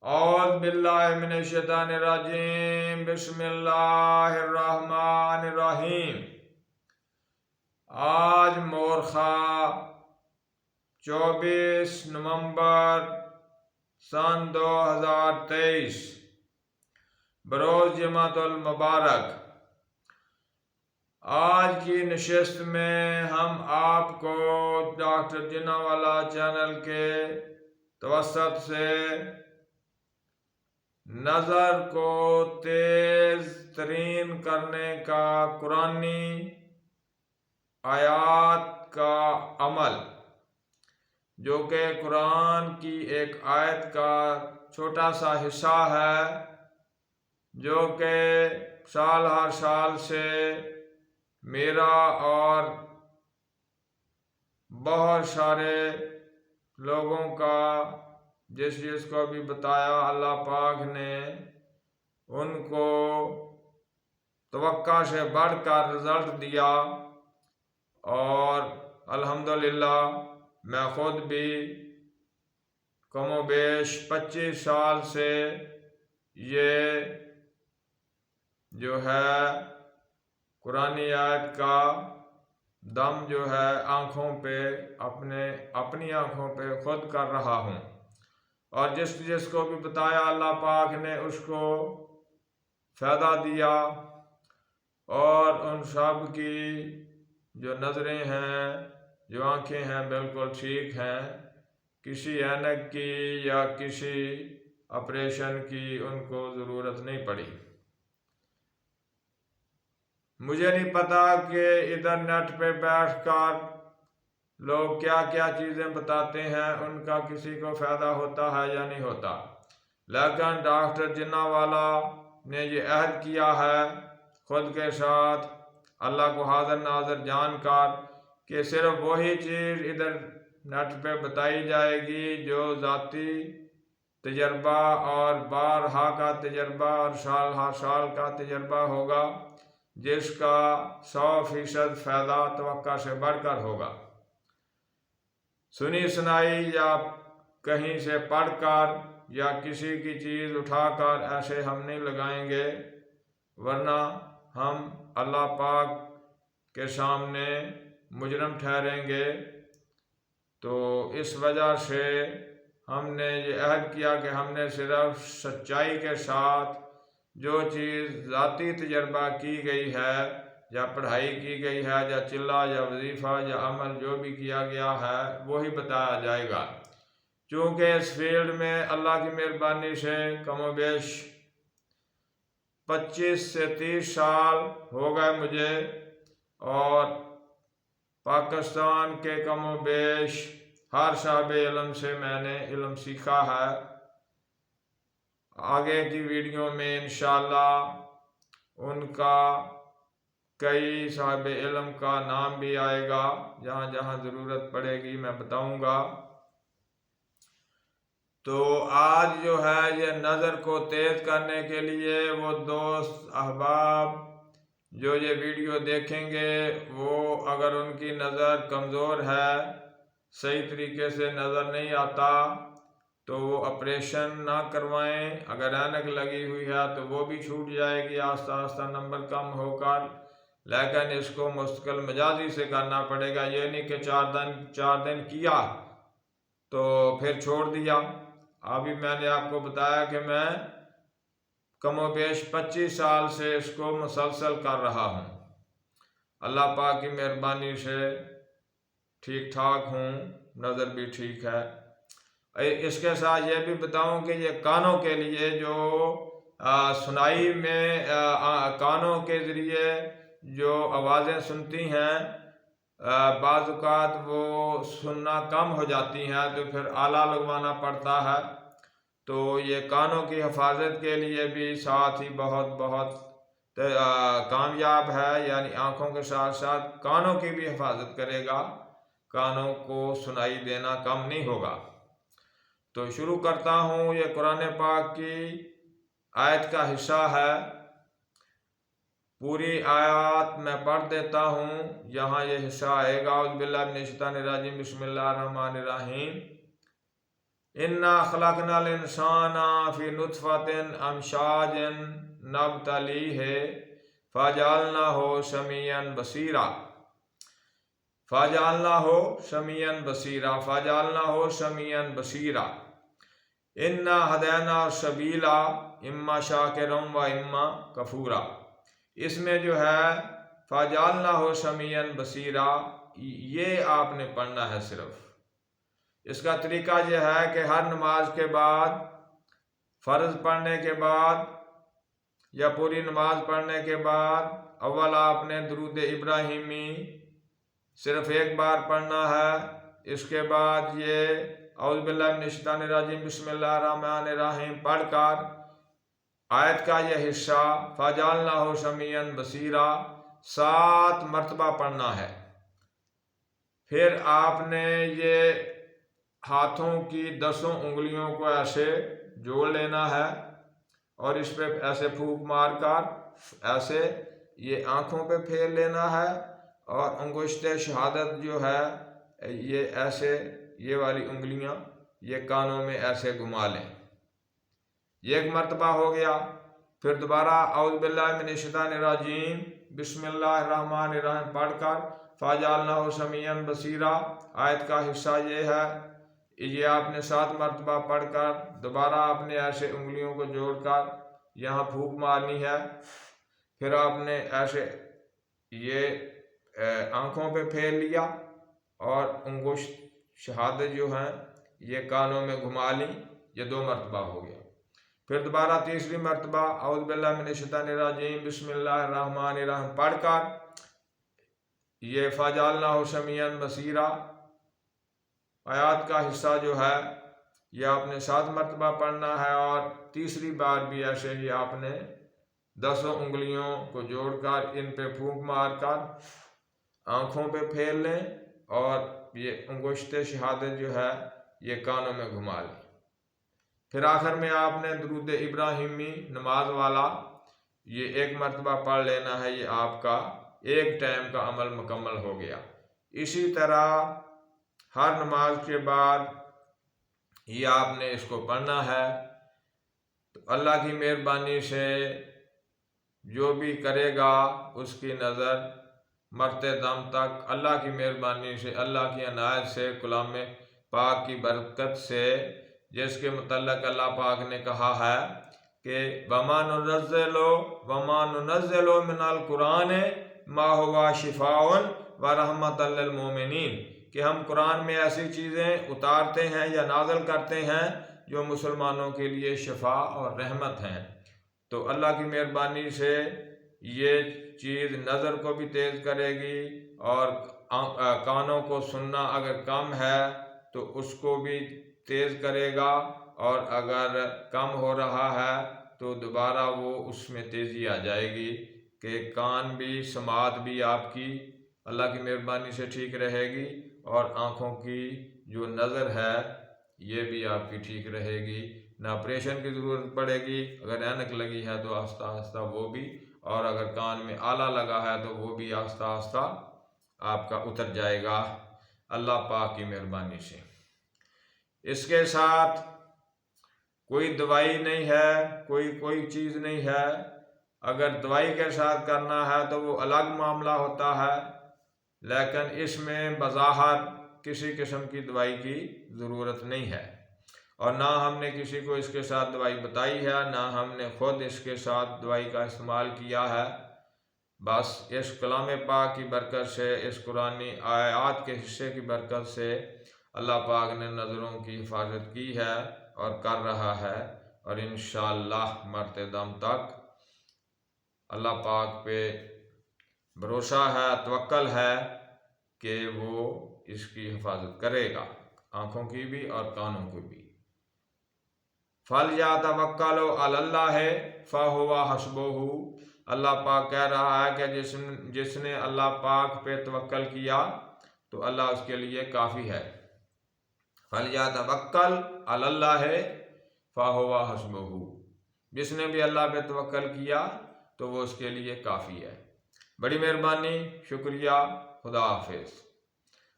اعوذ باللہ من الشیطان الرجیم بسم اللہ الرحمن الرحیم۔ آج مورخہ 24 نومبر سن 2023 بروز جمعۃ المبارک۔ آج کی نشست میں ہم آپ کو ڈاکٹر جناح والا چینل کے توسط سے نظر کو تیز ترین کرنے کا قرآنی آیات کا عمل، جو کہ قرآن کی ایک آیت کا چھوٹا سا حصہ ہے، جو کہ ہر سال سے میرا اور بہت سارے لوگوں کا جس کو بھی بتایا، اللہ پاک نے ان کو توقع سے بڑھ کر رزلٹ دیا، اور الحمدللہ میں خود بھی کم و بیش 25 سال سے یہ جو ہے قرآنی آیت کا دم جو ہے آنکھوں پہ اپنی آنکھوں پہ خود کر رہا ہوں، اور جس کو بھی بتایا اللہ پاک نے اس کو فائدہ دیا، اور ان سب کی جو نظریں ہیں، جو آنکھیں ہیں، بالکل ٹھیک ہیں، کسی اینک کی یا کسی آپریشن کی ان کو ضرورت نہیں پڑی۔ مجھے نہیں پتا کہ ادھر نیٹ پہ بیٹھ کر لوگ کیا کیا چیزیں بتاتے ہیں، ان کا کسی کو فائدہ ہوتا ہے یا نہیں ہوتا، لیکن ڈاکٹر جناح والا نے یہ عہد کیا ہے خود کے ساتھ، اللہ کو حاضر ناظر جان کر، کہ صرف وہی چیز ادھر نیٹ پہ بتائی جائے گی جو ذاتی تجربہ اور بارہا کا تجربہ اور سال کا تجربہ ہوگا، جس کا 100% فائدہ توقع سے بڑھ کر ہوگا۔ سنی سنائی یا کہیں سے پڑھ کر یا کسی کی چیز اٹھا کر ایسے ہم نہیں لگائیں گے، ورنہ ہم اللہ پاک کے سامنے مجرم ٹھہریں گے۔ تو اس وجہ سے ہم نے یہ عہد کیا کہ ہم نے صرف سچائی کے ساتھ جو چیز ذاتی تجربہ کی گئی ہے، یا پڑھائی کی گئی ہے، یا چلہ یا وظیفہ یا عمل جو بھی کیا گیا ہے، وہی بتایا جائے گا۔ چونکہ اس فیلڈ میں اللہ کی مہربانی سے کم و بیش 25 سے 30 سال ہو گئے مجھے، اور پاکستان کے کم و بیش ہر صاحب علم سے میں نے علم سیکھا ہے۔ آگے کی ویڈیو میں انشاءاللہ ان کا کئی صاحب علم کا نام بھی آئے گا، جہاں جہاں ضرورت پڑے گی میں بتاؤں گا۔ تو آج جو ہے یہ نظر کو تیز کرنے کے لیے وہ دوست احباب جو یہ ویڈیو دیکھیں گے، وہ اگر ان کی نظر کمزور ہے، صحیح طریقے سے نظر نہیں آتا، تو وہ آپریشن نہ کروائیں۔ اگر اینک لگی ہوئی ہے تو وہ بھی چھوٹ جائے گی آہستہ آہستہ نمبر کم ہو کر، لیکن اس کو مستقل مجازی سے کرنا پڑے گا۔ یہ نہیں کہ 4 دن کیا تو پھر چھوڑ دیا۔ ابھی میں نے آپ کو بتایا کہ میں کم و بیش 25 سال سے اس کو مسلسل کر رہا ہوں، اللہ پاک کی مہربانی سے ٹھیک ٹھاک ہوں، نظر بھی ٹھیک ہے۔ اس کے ساتھ یہ بھی بتاؤں کہ یہ کانوں کے لیے جو سنائی میں کانوں کے ذریعے جو آوازیں سنتی ہیں، بعض اوقات وہ سننا کم ہو جاتی ہیں تو پھر آلہ لگوانا پڑتا ہے، تو یہ کانوں کی حفاظت کے لیے بھی ساتھ ہی بہت کامیاب ہے، یعنی آنکھوں کے ساتھ ساتھ کانوں کی بھی حفاظت کرے گا، کانوں کو سنائی دینا کم نہیں ہوگا۔ تو شروع کرتا ہوں، یہ قرآن پاک کی آیت کا حصہ ہے، پوری آیات میں پڑھ دیتا ہوں، یہاں یہ حصہ آئے گا۔ اعوذ باللہ من الشیطان الرجیم بسم اللہ الرحمن الرحیم۔ इन्ना खलकनल इंसाना फी नुतफतिन अमशाजिन नब्तलीहि फजअलनाहु समीअन बसीरा फजअलनाहु समीअन बसीरा फजअलनाहु समीअन बसीरा इन्ना हदैना सबीला इम्मा शाकिरम व इम्मा कफूरा। इसमें जो है फजअलनाहु समीअन बसीरा, ये आपने पढ़ना है सिर्फ। इसका तरीका यह है कि हर नमाज के बाद, फ़र्ज़ पढ़ने के बाद या पूरी नमाज पढ़ने के बाद अव्वल आपने दुरूद इब्राहिमी सिर्फ एक बार पढ़ना है। इसके बाद ये औज़ु बिल्लाहि मिनश शैतानिर रजीम बिस्मिल्लाहिर रहमानिर रहीम पढ़कर आयत का यह हिस्सा फजअलनाहु समीअन बसीरा 7 मरतबा पढ़ना है। फिर आपने ये हाथों की 10 उंगलियों को ऐसे जोड़ लेना है और इस पे ऐसे फूंक मार कर ऐसे ये आँखों पे फेर लेना है और अंगुश्ते शहादत जो है ये ऐसे, ये वाली उंगलियां ये कानों में ऐसे घुमा लें। ये एक मरतबा हो गया। फिर दोबारा औज़ु बिल्लाहि मिनश शैतानिर रजीम बिस्मिल्लाहिर रहमानिर रहीम पढ़कर फजअलनाहु समीअन बसीरा आयत का हिस्सा ये है, ये आपने 7 मरतबा पढ़कर दोबारा आपने ऐसे उंगलियों को जोड़कर यहाँ फूंक मारनी है। फिर आपने ऐसे ये आँखों पे फेर लिया और अंगुश्त शहादत जो हैं ये कानों में घुमा ली। ये 2 मरतबा हो गया। फिर दोबारा तीसरी मरतबा औज़ु बिल्लाहि मिनश शैतानिर रजीम बिस्मिल्लाहिर रहमानिर रहीम पढ़कर ये फजअलनाहु समीअन बसीरा आयत का हिस्सा जो है यह आपने 7 मरतबा पढ़ना है और तीसरी बार भी ऐसे ही आपने 10 उंगलियों को जोड़कर इन पे फूंक मारकर आँखों पे फेर लें और ये अंगुश्ते शहादत जो है ये कानों में घुमा लें। फिर आखिर में आपने दुरूद इब्राहिमी नमाज वाला ये 1 मरतबा पढ़ लेना है। ये आपका एक टाइम का अमल मुकम्मल हो गया। इसी तरह हर नमाज के बाद ये आपने इसको पढ़ना है। तो अल्लाह की मेहरबानी से जो भी करेगा उसकी नज़र मरते दम तक अल्लाह की मेहरबानी से, अल्लाह की अनायत से, कलाम पाक की बरकत से, जिसके मुतल्लक अल्लाह पाक ने कहा है कि वमा नुनज़्ज़िलु मिनल कुरान मा हुवा शिफ़ाउन व रहमतल लिल मोमिनीन, कि हम कुरान में ऐसी चीज़ें उतारते हैं या नाज़िल करते हैं जो मुसलमानों के लिए शिफा और रहमत हैं। तो अल्लाह की मेहरबानी से ये चीज़ नज़र को भी तेज़ करेगी और कानों को सुनना अगर कम है तो उसको भी तेज़ करेगा, और अगर कम हो रहा है तो दोबारा वो उसमें तेज़ी आ जाएगी कि कान भी, समात भी आपकी अल्लाह की मेहरबानी से ठीक रहेगी और आँखों की जो नज़र है ये भी आपकी ठीक रहेगी। ना ऑपरेशन की ज़रूरत पड़ेगी, अगर ऐनक लगी है तो आस्ता आस्ता वो भी, और अगर कान में आला लगा है तो वो भी आस्ता आस्ता आपका उतर जाएगा अल्लाह पाक की मेहरबानी से। इसके साथ कोई दवाई नहीं है, कोई चीज़ नहीं है। अगर दवाई के साथ करना है तो वो अलग मामला होता है, लेकिन इसमें बज़ाहिर किसी किस्म की दवाई की ज़रूरत नहीं है और ना हमने किसी को इसके साथ दवाई बताई है, ना हमने ख़ुद इसके साथ दवाई का इस्तेमाल किया है। बस इस कलाम पाक की बरकत से, इस कुरानी आयत के हिस्से की बरकत से अल्लाह पाक ने नज़रों की हिफाजत की है और कर रहा है, और इंशाअल्लाह मरते दम तक अल्लाह पाक पे भरोसा है, तवक्कल है कि वो इसकी हिफाजत करेगा, आँखों की भी और कानों की भी। फल या तवक्कलो अल्लाह फ़हुवा हस्बुहु, अल्लाह पाक कह रहा है कि जिसने अल्लाह पाक पे तवक्कल किया तो अल्लाह उसके लिए काफ़ी है। फल या तवक्कल अल्लाह फ़हुवा हस्बुहु, जिसने भी अल्लाह पे तवक्कल किया तो वो उसके लिए काफ़ी है। बड़ी मेहरबानी, शुक्रिया, खुदा हाफिज़।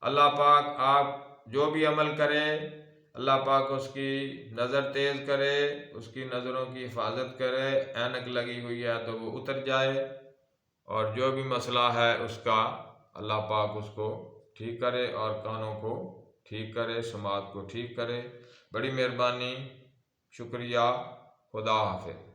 अल्लाह पाक आप जो भी अमल करें اللہ پاک اس کی نظر تیز کرے، اس کی نظروں کی حفاظت کرے، اینک لگی ہوئی ہے تو وہ اتر جائے، اور جو بھی مسئلہ ہے اس کا اللہ پاک اس کو ٹھیک کرے اور کانوں کو ٹھیک کرے، سماعت کو ٹھیک کرے۔ بڑی مہربانی، شکریہ، خدا حافظ۔